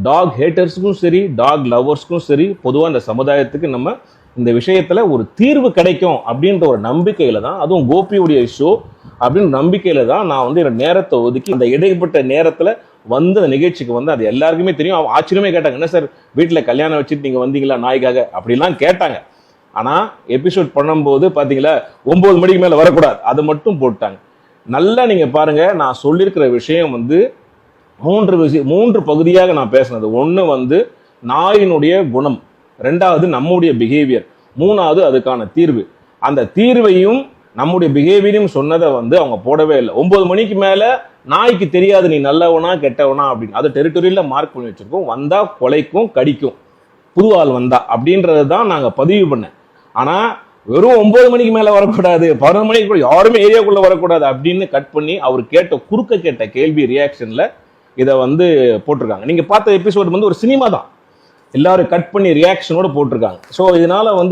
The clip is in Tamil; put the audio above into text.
டாக் ஹேட்டர்ஸுக்கும் சரி, டாக் லவர்ஸ்க்கும் சரி, பொதுவாக இந்த சமுதாயத்துக்கு நம்ம இந்த விஷயத்துல ஒரு தீர்வு கிடைக்கும் அப்படின்ற ஒரு நம்பிக்கையில தான், அதுவும் கோபியுடைய ஷோ அப்படின்னு நம்பிக்கையில தான் நான் வந்து என்னோட நேரத்தை ஒதுக்கி அந்த இடைப்பட்ட நேரத்துல வந்து அந்த நிகழ்ச்சிக்கு வந்து, அது எல்லாருக்குமே தெரியும். அவன் ஆச்சரியமே கேட்டாங்க, என்ன சார் வீட்டில் கல்யாணம் வச்சுட்டு நீங்க வந்தீங்களா நாய்க்காக அப்படிலாம் கேட்டாங்க. ஆனா எபிசோட் பண்ணும்போது பாத்தீங்களா 9 மணிக்கு மேல வரக்கூடாது, அது மட்டும் போட்டாங்க. நல்லா நீங்க பாருங்க, நான் சொல்லியிருக்கிற விஷயம் வந்து மூன்று பகுதியாக நான் பேசினது. ஒன்று வந்து நாயினுடைய குணம், ரெண்டாவது நம்முடைய பிஹேவியர், மூணாவது அதுக்கான தீர்வு. அந்த தீர்வையும் நம்முடைய பிஹேவியரையும் சொன்னதை வந்து அவங்க போடவே இல்லை. 9 மணிக்கு மேல நாய்க்கு தெரியாது நீ நல்லவனா கெட்டவனா அப்படின்னு. அது டெரிட்டரியில மார்க் பண்ணி வச்சிருக்கோம். வந்தா கொலைக்கும் கடிக்கும் புது ஆள் வந்தா அப்படின்றது தான் நாங்க பதிவு பண்ணேன். ஆனா வெறும் 9 மணிக்கு மேல வரக்கூடாது, 11 மணிக்கு கூட யாருமே ஏரியாக்குள்ள வரக்கூடாது அப்படின்னு கட் பண்ணி அவர் கேட்ட கேள்வி ரியாக்ஷன்ல இதை வந்து போட்டிருக்காங்க. நீங்க பார்த்த எபிசோடு வந்து ஒரு சினிமா தான், எல்லாரும் கட் பண்ணி ரியாக்ஷனோட போட்டிருக்காங்க. ஸோ இதனால வந்து